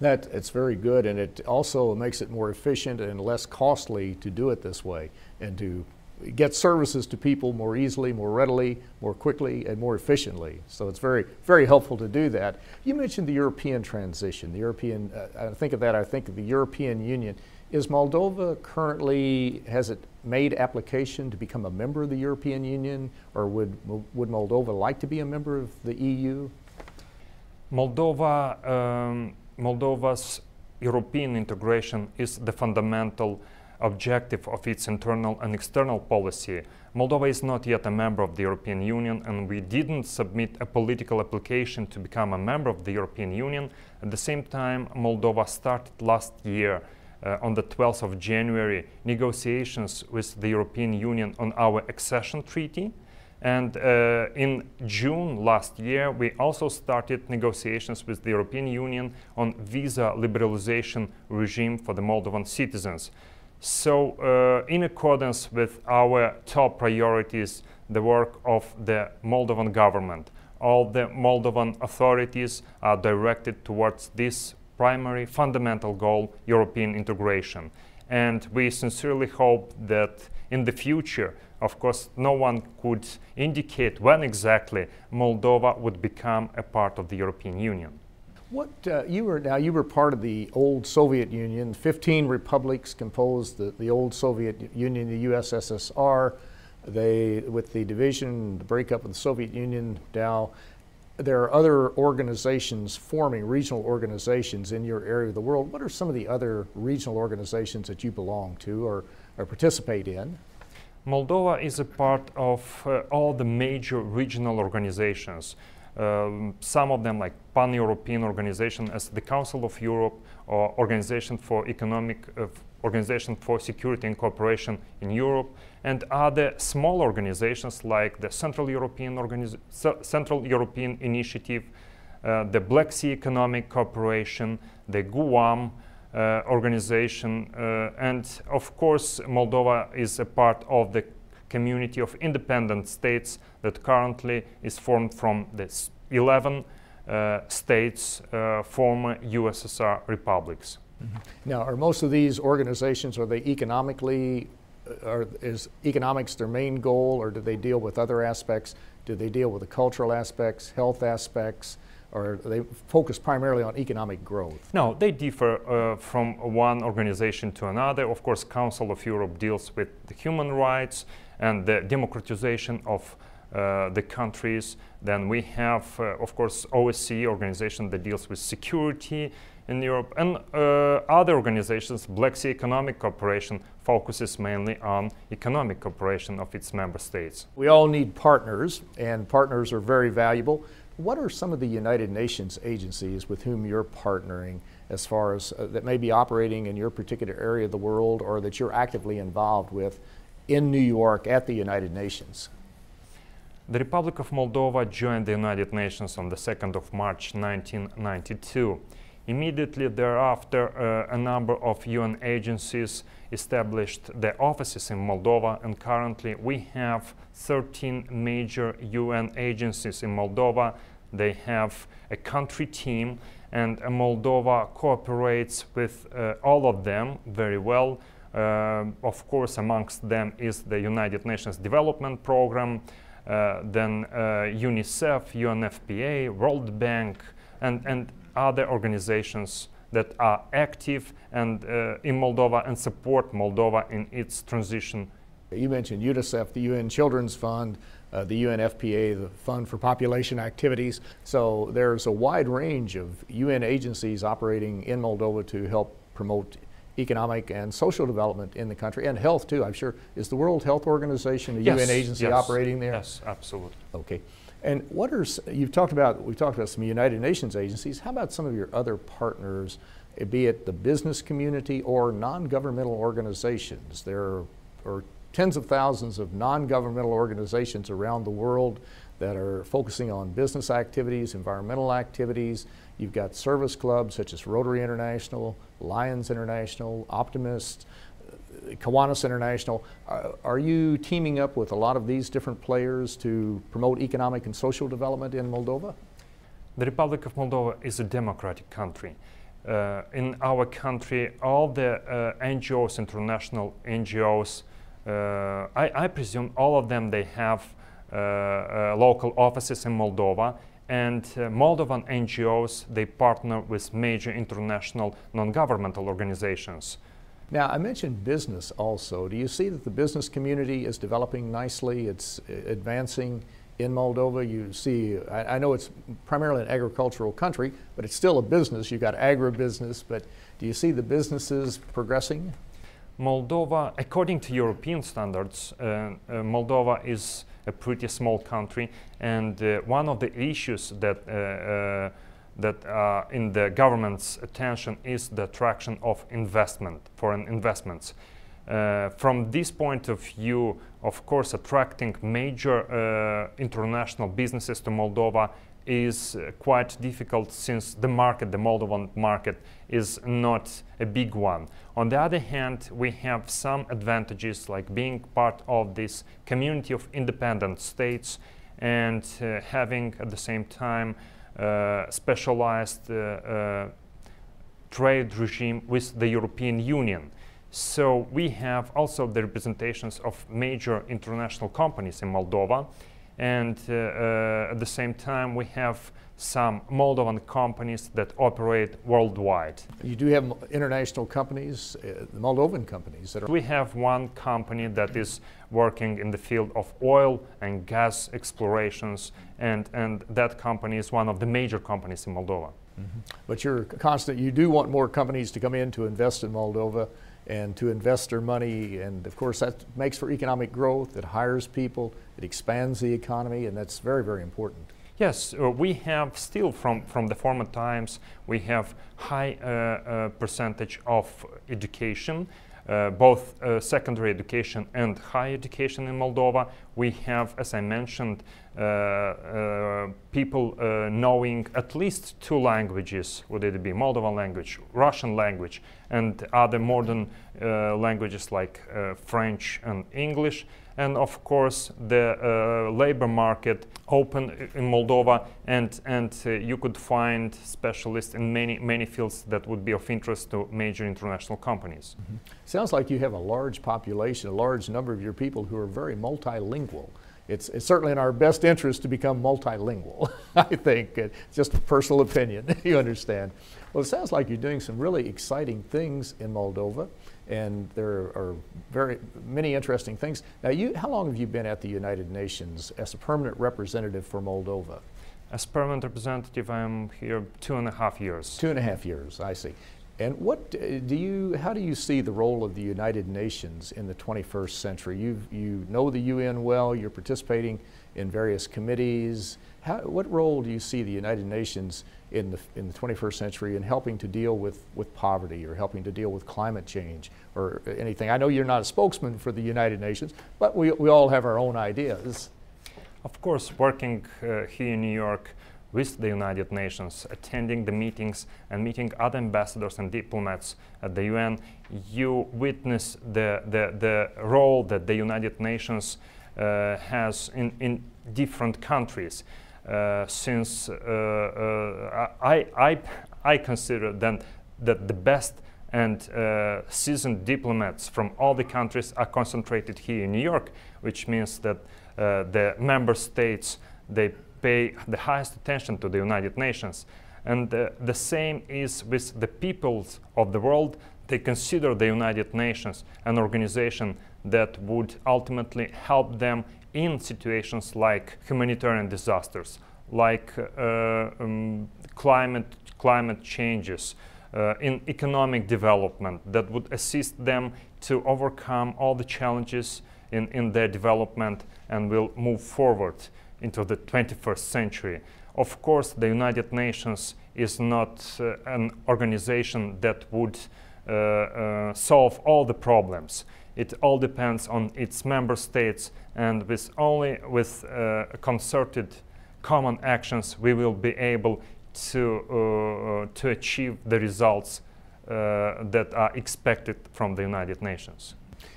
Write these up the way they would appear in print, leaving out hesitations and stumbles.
It's very good, and it also makes it more efficient and less costly to do it this way, and to get services to people more easily, more readily, more quickly, and more efficiently. So it's very, very helpful to do that. You mentioned the European transition. The European, I think of the European Union. Is Moldova currently, has it made application to become a member of the European Union, or would Moldova like to be a member of the EU? Moldova's European integration is the fundamental objective of its internal and external policy. Moldova is not yet a member of the European Union, and we didn't submit a political application to become a member of the European Union. At the same time, Moldova started last year, on the 12th of January, negotiations with the European Union on our accession treaty. And in June last year, we also started negotiations with the European Union on visa liberalization regime for the Moldovan citizens. So in accordance with our top priorities, the work of the Moldovan government, all the Moldovan authorities are directed towards this primary fundamental goal, European integration. And we sincerely hope that in the future, of course, no one could indicate when exactly Moldova would become a part of the European Union. You were part of the old Soviet Union. 15 republics composed the old Soviet Union, the USSR. With the division, the breakup of the Soviet Union now, there are other organizations forming, regional organizations in your area of the world. What are some of the other regional organizations that you belong to or participate in? Moldova is a part of all the major regional organizations. Some of them, like pan-European organization as the Council of Europe or Organization for Security and Cooperation in Europe, and other small organizations like the Central European Initiative, the Black Sea Economic Cooperation, the Guam organization, and of course Moldova is a part of the community of independent states that currently is formed from the 11 states, former USSR republics. Mm-hmm. Now, are most of these organizations, are they economically, is economics their main goal, or do they deal with other aspects? Do they deal with the cultural aspects, health aspects, or they focus primarily on economic growth? No, they differ from one organization to another. Of course, Council of Europe deals with the human rights and the democratization of the countries. Then we have, of course, OSCE organization that deals with security in Europe, and other organizations. Black Sea Economic Cooperation focuses mainly on economic cooperation of its member states. We all need partners, and partners are very valuable. What are some of the United Nations agencies with whom you're partnering, as far as that may be operating in your particular area of the world, or that you're actively involved with in New York at the United Nations? The Republic of Moldova joined the United Nations on the 2nd of March 1992. Immediately thereafter, a number of UN agencies established their offices in Moldova, and currently we have 13 major UN agencies in Moldova. They have a country team, and Moldova cooperates with all of them very well. Of course, amongst them is the United Nations Development Program, then UNICEF, UNFPA, World Bank, and other organizations that are active and in Moldova and support Moldova in its transition. You mentioned UNICEF, the UN Children's Fund, the UNFPA, the Fund for Population Activities. So there's a wide range of UN agencies operating in Moldova to help promote economic and social development in the country, and health too, I'm sure. Is the World Health Organization a UN agency operating there? Yes, absolutely. Okay. And what are, we've talked about some United Nations agencies. How about some of your other partners, be it the business community or non-governmental organizations? There are tens of thousands of non-governmental organizations around the world that are focusing on business activities, environmental activities. You've got service clubs such as Rotary International, Lions International, Optimist, Kiwanis International. Are you teaming up with a lot of these different players to promote economic and social development in Moldova? The Republic of Moldova is a democratic country. in our country, all the NGOs, international NGOs, I presume all of them, they have local offices in Moldova, and Moldovan NGOs, they partner with major international non-governmental organizations. Now, I mentioned business also. Do you see that the business community is developing nicely? It's advancing in Moldova. You see, I know it's primarily an agricultural country, but it's still a business. You've got agribusiness, but do you see the businesses progressing? Moldova, according to European standards, Moldova is a pretty small country, and one of the issues that in the government's attention is the attraction of foreign investments. From this point of view, of course, attracting major international businesses to Moldova is quite difficult, since the Moldovan market, is not a big one. On the other hand, we have some advantages, like being part of this community of independent states and having at the same time specialized trade regime with the European Union. So we have also the representations of major international companies in Moldova, and at the same time we have some Moldovan companies that operate worldwide. You do have international companies, Moldovan companies that are... We have one company that is working in the field of oil and gas explorations, and that company is one of the major companies in Moldova. Mm-hmm. But you do want more companies to come in to invest in Moldova and to invest their money, and of course that makes for economic growth, it hires people, it expands the economy, and that's very, very important. Yes, we have still from the former times, we have high percentage of education, both secondary education and higher education in Moldova. We have, as I mentioned, people knowing at least two languages, would it be Moldovan language, Russian language, and other modern languages like French and English. And of course, the labor market open in Moldova, and you could find specialists in many fields that would be of interest to major international companies. Mm-hmm. Sounds like you have a large population, a large number of your people who are very multilingual. It's certainly in our best interest to become multilingual, I think. It's just a personal opinion, you understand. Well, it sounds like you're doing some really exciting things in Moldova, and there are very many interesting things. Now, how long have you been at the United Nations as a permanent representative for Moldova? As permanent representative, I'm here 2.5 years. 2.5 years, I see. And how do you see the role of the United Nations in the 21st century? You know the UN well, you're participating in various committees. What role do you see the United Nations in the 21st century in helping to deal with poverty, or helping to deal with climate change, or anything? I know you're not a spokesman for the United Nations, but we all have our own ideas. Of course, working here in New York with the United Nations, attending the meetings and meeting other ambassadors and diplomats at the UN, you witness the role that the United Nations has in different countries. Since I consider then that the best and seasoned diplomats from all the countries are concentrated here in New York, which means that the member states, they pay the highest attention to the United Nations. And the same is with the peoples of the world. They consider the United Nations an organization that would ultimately help them in situations like humanitarian disasters, like climate changes, in economic development, that would assist them to overcome all the challenges in their development and will move forward into the 21st century. Of course, the United Nations is not an organization that would solve all the problems. It all depends on its member states, and only with concerted common actions we will be able to achieve the results that are expected from the United Nations.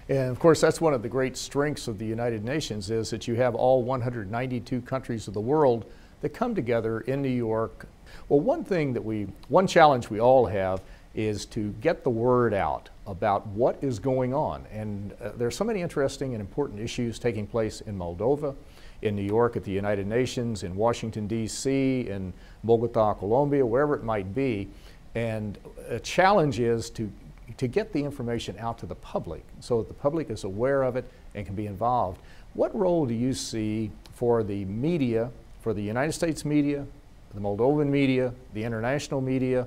And of course, that's one of the great strengths of the United Nations, is that you have all 192 countries of the world that come together in New York Well, one challenge we all have is to get the word out about what is going on. And there's so many interesting and important issues taking place in Moldova, in New York at the United Nations, in Washington, D.C., in Bogota, Colombia, wherever it might be. And a challenge is to get the information out to the public so that the public is aware of it and can be involved. What role do you see for the media, for the United States media, the Moldovan media, the international media,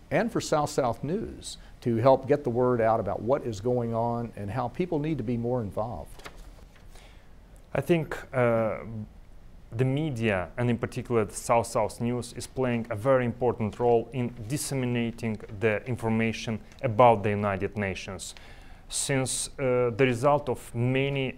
and for South-South News to help get the word out about what is going on and how people need to be more involved? I think the media, and in particular the South-South News, is playing a very important role in disseminating the information about the United Nations. Since the result of many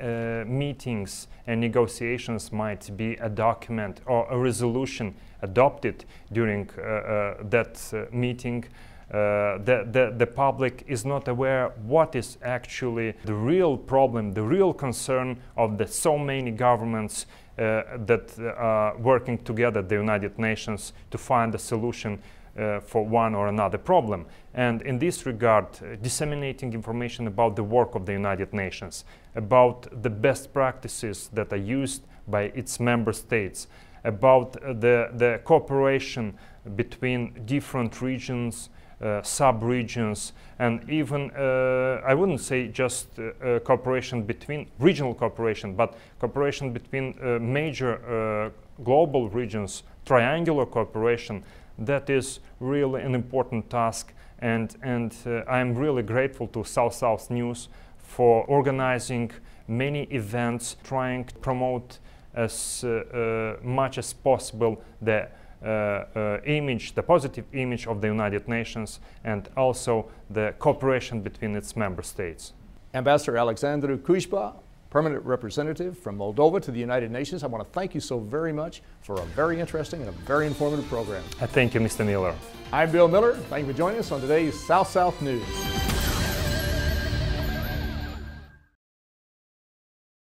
meetings and negotiations might be a document or a resolution adopted during that meeting, the public is not aware what is actually the real problem, the real concern of the so many governments that are working together at the United Nations to find a solution for one or another problem. And in this regard, disseminating information about the work of the United Nations, about the best practices that are used by its member states, about the cooperation between different regions, sub-regions, and even, I wouldn't say just cooperation between regional cooperation, but cooperation between major global regions, triangular cooperation. That is really an important task, and I'm really grateful to South-South News for organizing many events, trying to promote as much as possible the image, the positive image of the United Nations, and also the cooperation between its member states. Ambassador Alexandru Cujba, Permanent Representative from Moldova to the United Nations, I want to thank you so very much for a very interesting and a very informative program. Thank you, Mr. Miller. I'm Bill Miller. Thank you for joining us on today's South-South News.